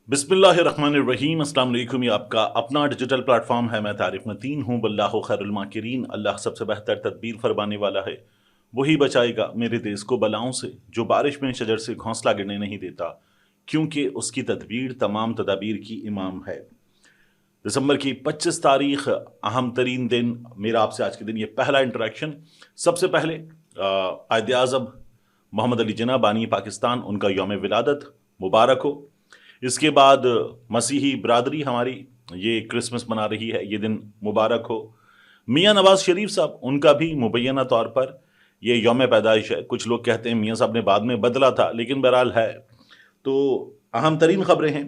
बिस्मिल्लाहिर्रहमानिर्रहीम। अस्सलाम वालेकुम। ये आपका अपना डिजिटल प्लेटफॉर्म है। मैं तारिक मतीन हूँ। वल्लाहु खैरुल माकिरीन। अल्लाह सबसे बेहतर तदबीर फरमाने वाला है। वही बचाएगा मेरे देश को बलाओं से, जो बारिश में शजर से घोंसला गिरने नहीं देता, क्योंकि उसकी तदबीर तमाम तदाबीर की इमाम है। दिसंबर की 25 तारीख, अहम तरीन दिन। मेरा आपसे आज के दिन ये पहला इंटरेक्शन। सबसे पहले कायद आज़म मोहम्मद अली जिन्ना बानी पाकिस्तान, उनका यौम विलादत मुबारक हो। इसके बाद मसीही बरादरी हमारी ये क्रिसमस मना रही है, ये दिन मुबारक हो। मियाँ नवाज शरीफ साहब, उनका भी मुबैना तौर पर ये यौम पैदाइश है। कुछ लोग कहते हैं मियाँ साहब ने बाद में बदला था, लेकिन बहरहाल है। तो अहम तरीन खबरें हैं,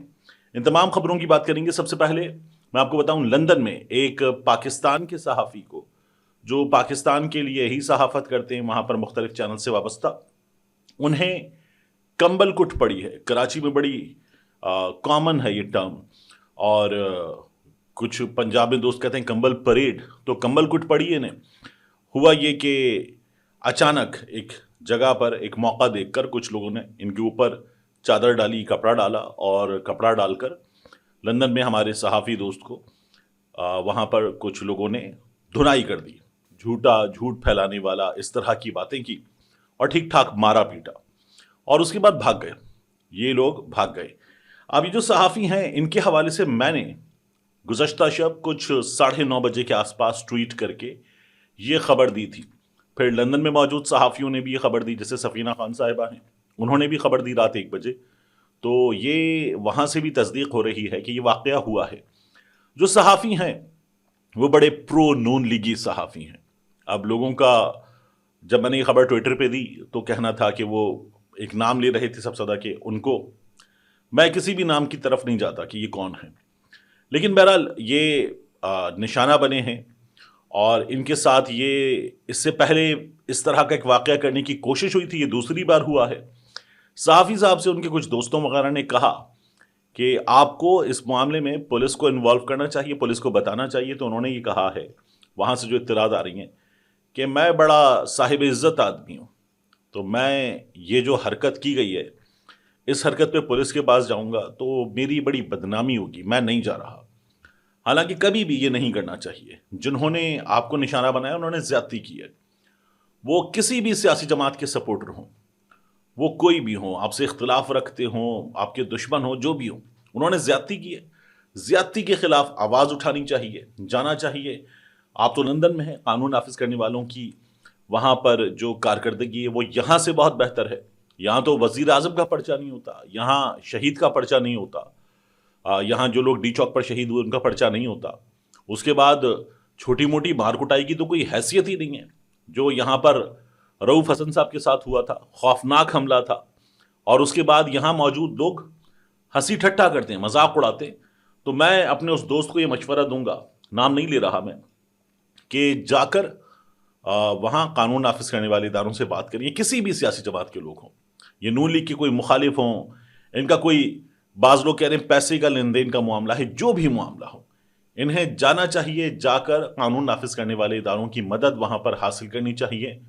इन तमाम खबरों की बात करेंगे। सबसे पहले मैं आपको बताऊं, लंदन में एक पाकिस्तान के सहाफ़ी को, जो पाकिस्तान के लिए ही सहाफ़त करते हैं, वहाँ पर मुख्तलिफ चैनल से वाबस्ता, उन्हें कंबल कुट पड़ी है। कराची में बड़ी कॉमन है ये टर्म। और कुछ पंजाब में दोस्त कहते हैं कंबल परेड। तो कंबल कुट पड़ी है इन्हें। हुआ ये कि अचानक एक जगह पर एक मौका देखकर कुछ लोगों ने इनके ऊपर चादर डाली, कपड़ा डाला, और कपड़ा डालकर लंदन में हमारे सहाफ़ी दोस्त को वहाँ पर कुछ लोगों ने धुनाई कर दी। झूठ फैलाने वाला, इस तरह की बातें की और ठीक ठाक मारा पीटा, और उसके बाद भाग गए। ये लोग भाग गए। अब ये जो सहाफ़ी हैं, इनके हवाले से मैंने गुज़श्ता शब कुछ 9:30 बजे के आसपास ट्वीट करके ये खबर दी थी। फिर लंदन में मौजूद सहाफ़ियों ने भी ये खबर दी, जैसे सफ़ीना खान साहिबा हैं, उन्होंने भी खबर दी रात 1 बजे। तो ये वहाँ से भी तस्दीक हो रही है कि ये वाक़या हुआ है। जो सहाफ़ी हैं वो बड़े प्रो नून लीगी सहाफ़ी हैं। अब लोगों का, जब मैंने ये खबर ट्विटर पे दी तो कहना था कि वो एक नाम ले रहे थे सब सदा के उनको। मैं किसी भी नाम की तरफ नहीं जाता कि ये कौन है, लेकिन बहरहाल ये निशाना बने हैं। और इनके साथ ये इससे पहले इस तरह का एक वाक़या करने की कोशिश हुई थी, ये दूसरी बार हुआ है। सहाफ़ी साहब से उनके कुछ दोस्तों वगैरह ने कहा कि आपको इस मामले में पुलिस को इन्वॉल्व करना चाहिए, पुलिस को बताना चाहिए। तो उन्होंने ये कहा है, वहाँ से जो इत्तलात आ रही हैं, कि मैं बड़ा साहिब इज़्ज़त आदमी हूँ, तो मैं ये जो हरकत की गई है, इस हरकत पे पुलिस के पास जाऊंगा तो मेरी बड़ी बदनामी होगी, मैं नहीं जा रहा। हालांकि कभी भी ये नहीं करना चाहिए। जिन्होंने आपको निशाना बनाया उन्होंने ज्यादती की है। वो किसी भी सियासी जमात के सपोर्टर हों, वो कोई भी हों, आपसे इख्तलाफ रखते हों, आपके दुश्मन हों, जो भी हों, उन्होंने ज्यादती की है। ज्यादती के खिलाफ आवाज़ उठानी चाहिए, जाना चाहिए। आप तो लंदन में हैं, कानून नाफिज करने वालों की वहाँ पर जो कारकर्दगी है वो यहाँ से बहुत बेहतर है। यहाँ तो वजीर आजम का पर्चा नहीं होता, यहाँ शहीद का पर्चा नहीं होता, यहाँ जो लोग डी चौक पर शहीद हुए उनका पर्चा नहीं होता। उसके बाद छोटी मोटी मार कुटाई की तो कोई हैसियत ही नहीं है। जो यहाँ पर रऊफ हसन साहब के साथ हुआ था, खौफनाक हमला था, और उसके बाद यहाँ मौजूद लोग हंसी ठट्ठा करते हैं, मजाक उड़ाते हैं। तो मैं अपने उस दोस्त को ये मशवरा दूंगा, नाम नहीं ले रहा मैं, कि जाकर वहाँ कानून नाफिज करने वाले इदारों से बात करिए। किसी भी सियासी जमात के लोग हों, ये नून लीग के कोई मुखालिफ हों, इनका कोई, बाज़ लोग कह रहे हैं पैसे का लेन देन का मामला है, जो भी मामला हो, इन्हें जाना चाहिए, जाकर कानून नाफिज करने वाले इदारों की मदद वहाँ पर हासिल करनी चाहिए।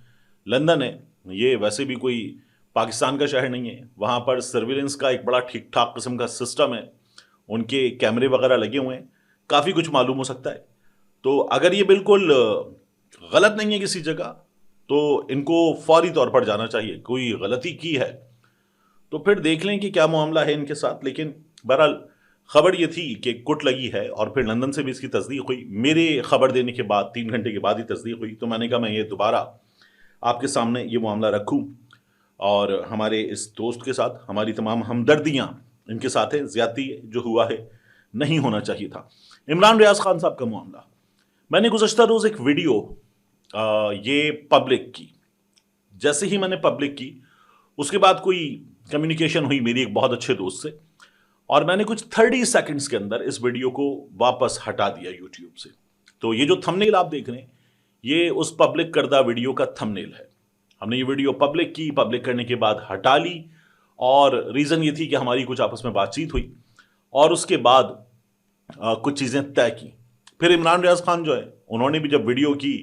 लंदन है, ये वैसे भी कोई पाकिस्तान का शहर नहीं है। वहाँ पर सर्विलेंस का एक बड़ा ठीक ठाक किस्म का सिस्टम है, उनके कैमरे वगैरह लगे हुए हैं, काफ़ी कुछ मालूम हो सकता है। तो अगर ये बिल्कुल गलत नहीं है किसी जगह, तो इनको फौरी तौर पर जाना चाहिए। कोई गलती की है तो फिर देख लें कि क्या मामला है इनके साथ। लेकिन बहरहाल खबर ये थी कि कुट लगी है, और फिर लंदन से भी इसकी तस्दीक हुई। मेरे खबर देने के बाद 3 घंटे के बाद ही तस्दीक हुई। तो मैंने कहा मैं ये दोबारा आपके सामने ये मामला रखूं, और हमारे इस दोस्त के साथ हमारी तमाम हमदर्दियां इनके साथ है। ज्यादती जो हुआ है नहीं होना चाहिए था। इमरान रियाज खान साहब का मामला, मैंने गुज़श्ता रोज़ एक वीडियो ये पब्लिक की। जैसे ही मैंने पब्लिक की, उसके बाद कोई कम्युनिकेशन हुई मेरी एक बहुत अच्छे दोस्त से, और मैंने कुछ 30 सेकंड्स के अंदर इस वीडियो को वापस हटा दिया यूट्यूब से। तो ये जो थंबनेल आप देख रहे हैं, ये उस पब्लिक करदा वीडियो का थंबनेल है। हमने ये वीडियो पब्लिक की, पब्लिक करने के बाद हटा ली, और रीज़न ये थी कि हमारी कुछ आपस में बातचीत हुई, और उसके बाद कुछ चीज़ें तय की। फिर इमरान रियाज खान जो है, उन्होंने भी जब वीडियो की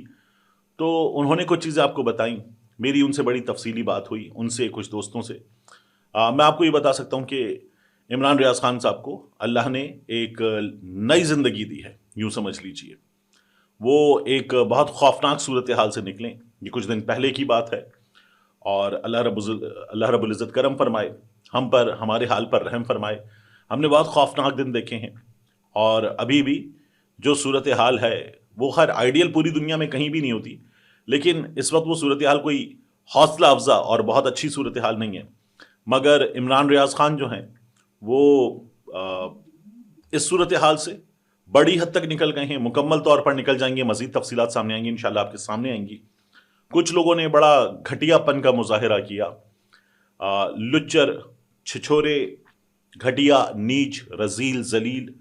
तो उन्होंने कुछ चीज़ें आपको बताई। मेरी उनसे बड़ी तफसीली बात हुई, उनसे कुछ दोस्तों से। मैं आपको ये बता सकता हूँ कि इमरान रियाज खान साहब को अल्लाह ने एक नई जिंदगी दी है, यूं समझ लीजिए। वो एक बहुत खौफनाक सूरत हाल से निकले, ये कुछ दिन पहले की बात है। और अल्लाह रब्बुल इज़्ज़त करम फरमाए, हम पर, हमारे हाल पर रहम फरमाए। हमने बहुत खौफनाक दिन देखे हैं, और अभी भी जो सूरत हाल है वो खैर आइडियल पूरी दुनिया में कहीं भी नहीं होती, लेकिन इस वक्त वो सूरत हाल कोई हौसला अफजा और बहुत अच्छी सूरत हाल नहीं है। मगर इमरान रियाज खान जो हैं वो इस सूरत हाल से बड़ी हद तक निकल गए हैं, मुकम्मल तौर पर निकल जाएंगे। मजीद तफसीलात सामने आएंगी, इंशाल्लाह आपके सामने आएंगी। कुछ लोगों ने बड़ा घटियापन का मुजाहिरा किया, लुच्चर, छिछोरे, घटिया, नीच, रजील, जलील,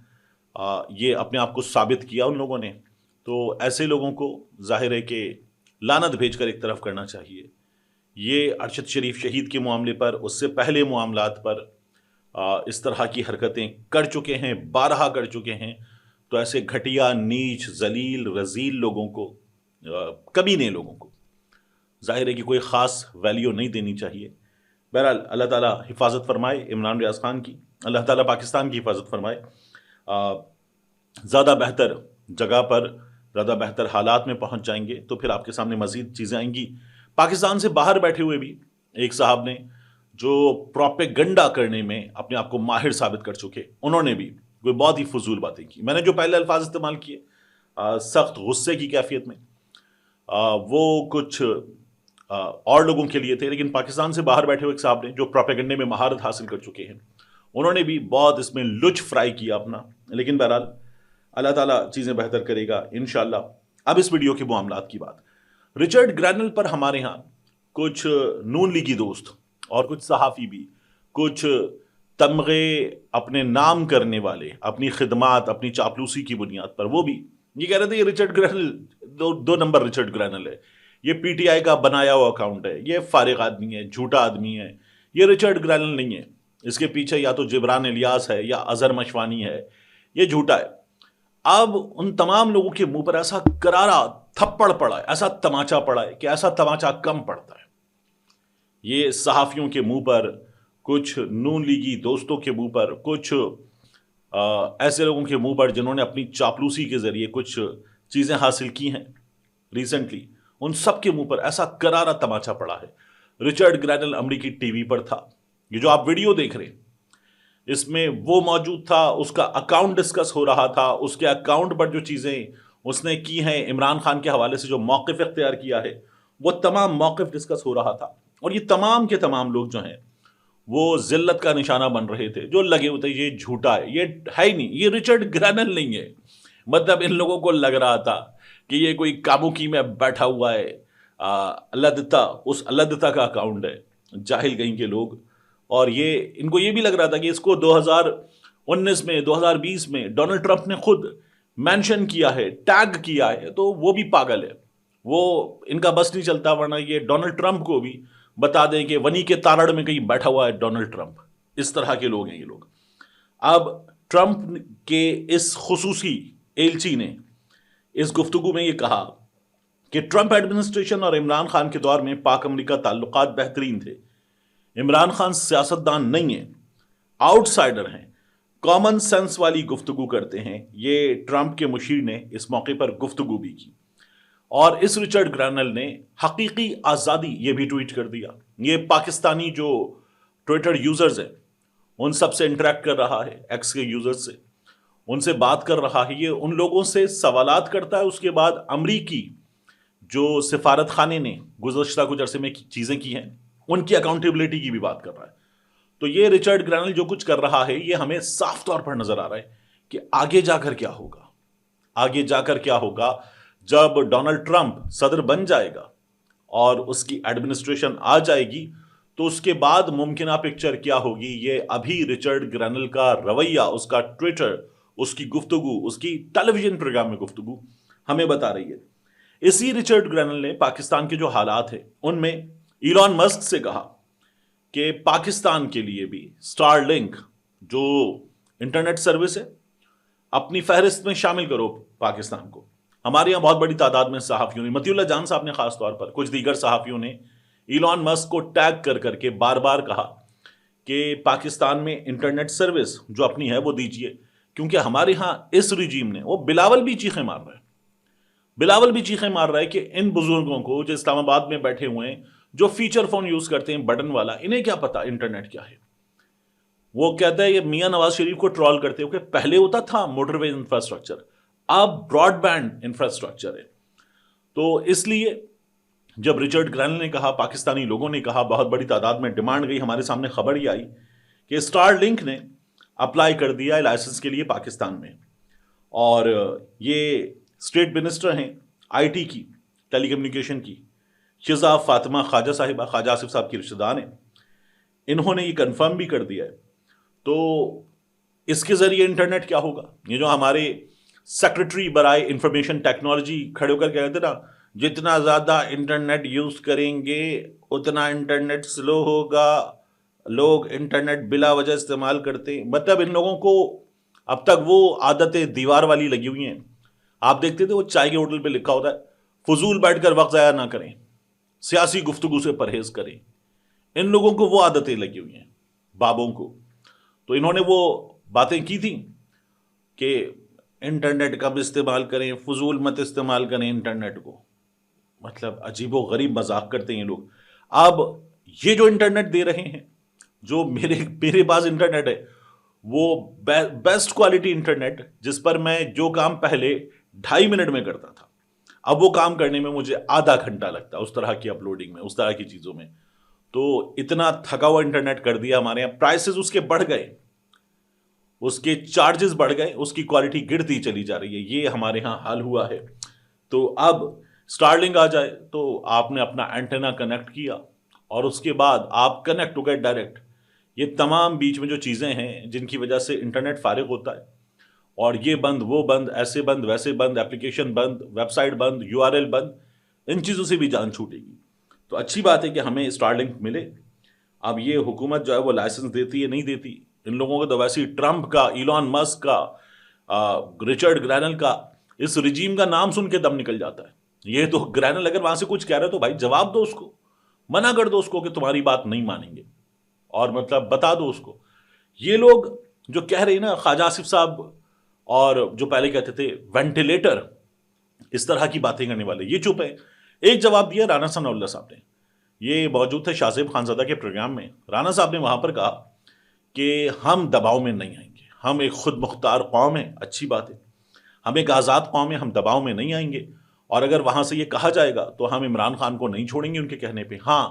ये अपने आप को साबित किया उन लोगों ने। तो ऐसे लोगों को जाहिर है कि लानत भेजकर एक तरफ करना चाहिए। ये अरशद शरीफ शहीद के मामले पर, उससे पहले मामलात पर इस तरह की हरकतें कर चुके हैं, बारहा कर चुके हैं। तो ऐसे घटिया, नीच, जलील, रजील लोगों को, कमीने लोगों को जाहिर है कि कोई ख़ास वैल्यू नहीं देनी चाहिए। बहरहाल अल्लाह ताला हिफाजत फरमाए इमरान रियाज खान की, अल्लाह ताला पाकिस्तान की हिफाजत फरमाए। ज़्यादा बेहतर जगह पर, ज़्यादा बेहतर हालात में पहुंच जाएंगे तो फिर आपके सामने मज़ीद चीज़ें आएंगी। पाकिस्तान से बाहर बैठे हुए भी एक साहब ने जो प्रोपेगेंडा करने में अपने आप को माहिर साबित कर चुके, उन्होंने भी कोई बहुत ही फजूल बातें की। मैंने जो पहले अल्फाज इस्तेमाल किए सख्त गुस्से की कैफियत में, वो कुछ और लोगों के लिए थे, लेकिन पाकिस्तान से बाहर बैठे हुए एक साहब ने जो प्रोपेगेंडे में महारत हासिल कर चुके हैं, उन्होंने भी बहुत इसमें लुच फ्राई किया अपना। लेकिन बहरहाल अल्लाह ताला चीज़ें बेहतर करेगा इंशाल्लाह। अब इस वीडियो के मामलात की बात, रिचर्ड ग्रैनल पर हमारे यहाँ कुछ नून लीगी दोस्त और कुछ सहाफ़ी भी कुछ तमगे अपने नाम करने वाले, अपनी खिदमात, अपनी चापलूसी की बुनियाद पर, वो भी ये कह रहे थे ये रिचर्ड ग्रैनल दो नंबर रिचर्ड ग्रैनल है, ये पीटीआई का बनाया हुआ अकाउंट है, ये फारिग आदमी है, झूठा आदमी है, ये रिचर्ड ग्रैनल नहीं है, इसके पीछे या तो जिब्रान इलियास है या अजहर मशवानी है, ये झूठा है। अब उन तमाम लोगों के मुंह पर ऐसा करारा थप्पड़ पड़ा है, ऐसा तमाचा पड़ा है कि ऐसा तमाचा कम पड़ता है। ये सहाफियों के मुंह पर, कुछ नून लीगी दोस्तों के मुंह पर, कुछ ऐसे लोगों के मुंह पर जिन्होंने अपनी चापलूसी के जरिए कुछ चीजें हासिल की हैं रिसेंटली, उन सब के मुंह पर ऐसा करारा तमाचा पड़ा है। रिचर्ड ग्रैनल अमेरिकी टीवी पर था, ये जो आप वीडियो देख रहे हैं इसमें वो मौजूद था, उसका अकाउंट डिस्कस हो रहा था, उसके अकाउंट पर जो चीजें उसने की हैं, इमरान खान के हवाले से जो मौक़िफ़ इख्तियार किया है, वो तमाम मौक़िफ़ डिस्कस हो रहा था। और ये तमाम के तमाम लोग जो हैं वो जिल्लत का निशाना बन रहे थे, जो लगे होते ये झूठा है, ये है ही नहीं, ये रिचर्ड ग्रैनल नहीं है। मतलब इन लोगों को लग रहा था कि ये कोई काबुकी में बैठा हुआ है, अल्लाह उस अल्लाह का अकाउंट है, जाहिल कहीं के लोग। और ये इनको ये भी लग रहा था कि इसको 2019 में, 2020 में डोनाल्ड ट्रंप ने खुद मेंशन किया है, टैग किया है, तो वो भी पागल है, वो इनका बस नहीं चलता, वरना ये डोनाल्ड ट्रंप को भी बता दें कि वनी के तारड़ में कहीं बैठा हुआ है डोनाल्ड ट्रंप। इस तरह के लोग हैं ये लोग। अब ट्रंप के इस खुसूसी एलची ने इस गुफ्तगू में ये कहा कि ट्रंप एडमिनिस्ट्रेशन और इमरान खान के दौर में पाक अमेरिका ताल्लुकात बेहतरीन थे। इमरान खान सियासतदान नहीं है, आउटसाइडर हैं, कॉमन सेंस वाली गुफ्तगू करते हैं। ये ट्रंप के मुशीर ने इस मौके पर गुफ्तगू भी की। और इस रिचर्ड ग्रैनल ने हकीकी आज़ादी ये भी ट्वीट कर दिया। ये पाकिस्तानी जो ट्विटर यूजर्स हैं उन सब से इंटरेक्ट कर रहा है, एक्स के यूजर्स से उनसे बात कर रहा है, ये उन लोगों से सवालात करता है। उसके बाद अमरीकी जो सिफारत खाने ने गुज़श्ता कुछ अरसे में चीज़ें की हैं उनकी अकाउंटेबिलिटी की भी बात कर रहा है। तो ये रिचर्ड ग्रैनल जो कुछ कर रहा है, ये हमें साफ तौर पर नजर आ रहा है कि आगे जाकर क्या होगा। आगे जाकर क्या होगा जब डोनाल्ड ट्रंप सदर बन जाएगा और उसकी एडमिनिस्ट्रेशन आ जाएगी, तो उसके बाद मुमकिना पिक्चर क्या होगी, ये अभी रिचर्ड ग्रैनल का रवैया, उसका ट्विटर, उसकी गुफ्तगू, उसकी टेलीविजन प्रोग्राम में गुफ्तगू हमें बता रही है। इसी रिचर्ड ग्रैनल ने पाकिस्तान के जो हालात है उनमें इलॉन मस्क से कहा कि पाकिस्तान के लिए भी स्टारलिंक जो इंटरनेट सर्विस है अपनी फहरिस्त में शामिल करो पाकिस्तान को। हमारे यहाँ बहुत बड़ी तादाद में सहाफ़ियों ने, मतीउल्लाह जान साहब ने खास तौर पर, कुछ दीगर सहाफ़ियों ने इलॉन मस्क को टैग कर करके बार बार कहा کہ پاکستان میں انٹرنیٹ سروس جو اپنی ہے وہ دیجیے، کیونکہ ہمارے ہاں اس رجیم نے، وہ بلاول بھی چیخیں مار رہا ہے، بلاول بھی چیخیں مار رہا ہے کہ ان بزرگوں کو جو اسلام آباد میں بیٹھے ہوئے ہیں، جو فیچر فون یوز کرتے ہیں بٹن والا، انہیں کیا پتا انٹرنیٹ کیا ہے۔ وہ کہتا ہے یہ میاں نواز شریف کو ٹرول کرتے ہو کہ پہلے ہوتا تھا موٹر وے انفراسٹرکچر، اب براڈ بینڈ انفراسٹرکچر ہے۔ تو اس لیے جب رچرڈ گرینل نے کہا، پاکستانی لوگوں نے کہا، بہت بڑی تعداد میں ڈیمانڈ گئی، ہمارے سامنے خبر ہی آئی کہ اسٹار لنک نے اپلائی کر دیا ہے لائسنس کے لیے پاکستان میں، اور یہ اسٹیٹ منسٹر ہیں آئی ٹی کی، ٹیلی کمیونیکیشن کی، شزا فاطمہ خواجہ صاحبہ، خواجہ آصف صاحب کی رشتہ دار ہیں، انہوں نے یہ کنفرم بھی کر دیا ہے۔ تو اس کے ذریعے انٹرنیٹ کیا ہوگا؟ یہ جو ہمارے سیکرٹری برائے انفارمیشن ٹیکنالوجی کھڑے ہو کر کہتے نا، جتنا زیادہ انٹرنیٹ یوز کریں گے اتنا انٹرنیٹ سلو ہوگا، لوگ انٹرنیٹ بلا وجہ استعمال کرتے ہیں۔ مطلب ان لوگوں کو اب تک وہ عادتیں دیوار والی لگی ہوئی ہیں۔ آپ دیکھتے تھے وہ چائے کے ہوٹل پہ لکھا ہوتا ہے فضول بیٹھ کر وقت ضائع نہ کریں، سیاسی گفتگو سے پرہیز کریں۔ ان لوگوں کو وہ عادتیں لگی ہوئی ہیں، بابوں کو۔ تو انہوں نے وہ باتیں کی تھیں کہ انٹرنیٹ کب استعمال کریں، فضول مت استعمال کریں انٹرنیٹ کو۔ مطلب عجیب و غریب مذاق کرتے ہیں یہ لوگ۔ اب یہ جو انٹرنیٹ دے رہے ہیں، جو میرے پاس انٹرنیٹ ہے، وہ بیسٹ کوالٹی انٹرنیٹ، جس پر میں جو کام پہلے 2.5 منٹ میں کرتا تھا، اب وہ کام کرنے میں مجھے آدھا گھنٹہ لگتا ہے، اس طرح کی اپلوڈنگ میں، اس طرح کی چیزوں میں۔ تو اتنا تھکا ہوا انٹرنیٹ کر دیا ہمارے یہاں، پرائسز اس کے بڑھ گئے، اس کے چارجز بڑھ گئے، اس کی کوالٹی گرتی چلی جا رہی ہے۔ یہ ہمارے ہاں حال ہوا ہے۔ تو اب اسٹار لنک آ جائے تو آپ نے اپنا اینٹینا کنیکٹ کیا اور اس کے بعد آپ کنیکٹ ہو گئے ڈائریکٹ۔ یہ تمام بیچ میں جو چیزیں ہیں جن کی وجہ سے انٹرنیٹ فارغ ہوتا ہے، اور یہ بند وہ بند، ایسے بند ویسے بند، اپلیکیشن بند، ویب سائٹ بند، URL بند، ان چیزوں سے بھی جان چھوٹے گی۔ تو اچھی بات ہے کہ ہمیں اسٹار لنک ملے۔ اب یہ حکومت جو ہے وہ لائسنس دیتی ہے نہیں دیتی، ان لوگوں کو تو ویسے ہی ٹرمپ کا، ایلون مسک کا، رچرڈ گرینل کا، اس رجیم کا نام سن کے دم نکل جاتا ہے۔ یہ تو گرینل اگر وہاں سے کچھ کہہ رہے تو بھائی جواب دو اس کو، منع کر دو اس کو کہ تمہاری بات نہیں مانیں گے، اور مطلب بتا دو اس کو۔ یہ لوگ جو کہہ رہے ہیں نا، خواجہ آصف صاحب، اور جو پہلے کہتے تھے وینٹیلیٹر، اس طرح کی باتیں کرنے والے، یہ چپ ہے۔ ایک جواب دیا رانا ثناء اللہ صاحب نے، یہ موجود تھے شاہ زیب خانزادہ کے پروگرام میں۔ رانا صاحب نے وہاں پر کہا کہ ہم دباؤ میں نہیں آئیں گے، ہم ایک خود مختار قوم ہیں، اچھی بات ہے، ہم ایک آزاد قوم ہیں، ہم دباؤ میں نہیں آئیں گے۔ اور اگر وہاں سے یہ کہا جائے گا تو ہم عمران خان کو نہیں چھوڑیں گے ان کے کہنے پہ۔ ہاں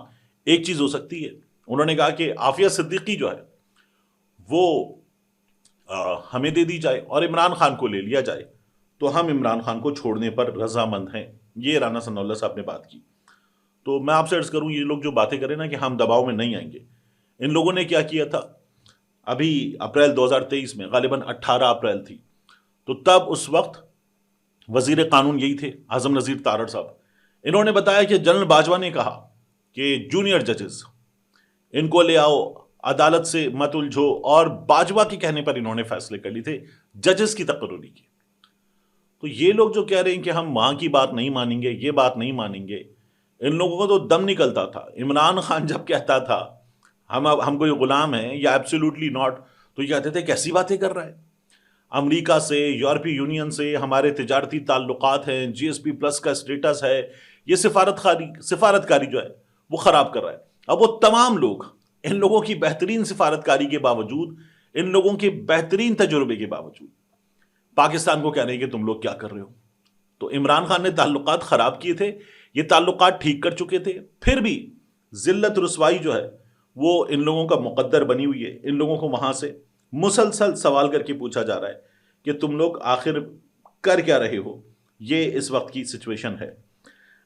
ایک چیز ہو سکتی ہے، انہوں نے کہا کہ عافیہ صدیقی جو ہے وہ ہمیں دے دی جائے اور عمران خان کو لے لیا جائے، تو ہم عمران خان کو چھوڑنے پر رضامند ہیں۔ یہ رانا ثناء اللہ صاحب نے بات کی۔ تو میں آپ سے عرض کروں، یہ لوگ جو باتیں کریں نا کہ ہم دباؤ میں نہیں آئیں گے، ان لوگوں نے کیا کیا تھا ابھی اپریل 2023 میں، غالباً 18 اپریل تھی، تو تب اس وقت وزیر قانون یہی تھے اعظم نذیر تارڑ صاحب۔ انہوں نے بتایا کہ جنرل باجوہ نے کہا کہ جونیئر ججز ان کو لے آؤ، عدالت سے مت الجھو، اور باجوہ کے کہنے پر انہوں نے فیصلے کر لی تھے ججز کی تقرری کی۔ تو یہ لوگ جو کہہ رہے ہیں کہ ہم وہاں کی بات نہیں مانیں گے، یہ بات نہیں مانیں گے، ان لوگوں کو تو دم نکلتا تھا۔ عمران خان جب کہتا تھا ہم کوئی غلام ہیں یا ایبسولوٹلی ناٹ، تو یہ کہتے تھے کیسی باتیں کر رہا ہے، امریکہ سے، یورپی یونین سے ہمارے تجارتی تعلقات ہیں، GSP+ کا اسٹیٹس ہے، یہ سفارت کاری جو ہے وہ خراب کر رہا ہے۔ اب وہ تمام لوگ، ان لوگوں کی بہترین سفارت کاری کے باوجود، ان لوگوں کے بہترین تجربے کے باوجود، پاکستان کو کہہ رہے ہیں کہ تم لوگ کیا کر رہے ہو۔ تو عمران خان نے تعلقات خراب کیے تھے، یہ تعلقات ٹھیک کر چکے تھے، پھر بھی ذلت رسوائی جو ہے وہ ان لوگوں کا مقدر بنی ہوئی ہے۔ ان لوگوں کو وہاں سے مسلسل سوال کر کے پوچھا جا رہا ہے کہ تم لوگ آخر کر کیا رہے ہو۔ یہ اس وقت کی سچویشن ہے۔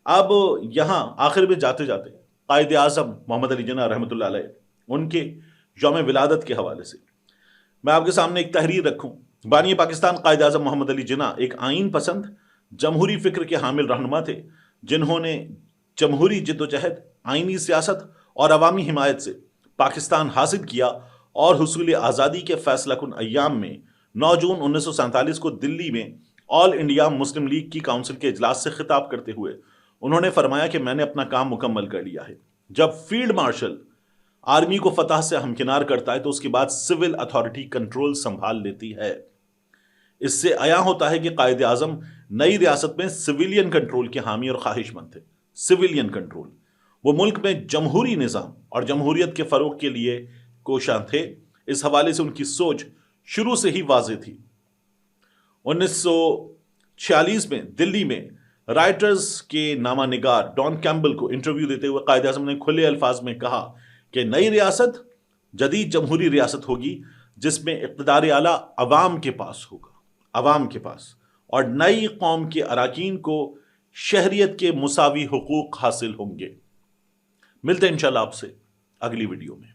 اب یہاں آخر میں جاتے جاتے قائد اعظم محمد علی جناح رحمۃ اللہ علیہ، ان کے یوم ولادت کے حوالے سے میں آپ کے سامنے ایک تحریر رکھوں۔ بانی پاکستان قائد اعظم محمد علی جناح ایک آئین پسند، جمہوری فکر کے حامل رہنما تھے، جنہوں نے جمہوری جدوجہد، آئینی سیاست اور عوامی حمایت سے پاکستان حاصل کیا، اور حصول آزادی کے فیصلہ کن ایام میں 9 جون 1947 کو دلی میں آل انڈیا مسلم لیگ کی کونسل کے اجلاس سے خطاب کرتے ہوئے انہوں نے فرمایا کہ میں نے اپنا کام مکمل کر لیا ہے۔ جب فیلڈ مارشل آرمی کو فتح سے ہمکنار کرتا ہے تو اس کے بعد سول اتھارٹی کنٹرول سنبھال لیتی ہے۔ اس سے عیاں ہوتا ہے کہ قائد اعظم نئی ریاست میں سویلین کنٹرول کے حامی اور خواہش مند تھے۔ سویلین کنٹرول، وہ ملک میں جمہوری نظام اور جمہوریت کے فروغ کے لیے کوشاں تھے۔ اس حوالے سے ان کی سوچ شروع سے ہی واضح تھی۔ 1946 میں دلی میں رائٹرز کے نامہ نگار ڈان کیمبل کو انٹرویو دیتے ہوئے قائد اعظم نے کھلے الفاظ میں کہا کہ نئی ریاست جدید جمہوری ریاست ہوگی جس میں اقتدار اعلیٰ عوام کے پاس ہوگا، عوام کے پاس، اور نئی قوم کے اراکین کو شہریت کے مساوی حقوق حاصل ہوں گے۔ ملتے ہیں انشاءاللہ آپ سے اگلی ویڈیو میں۔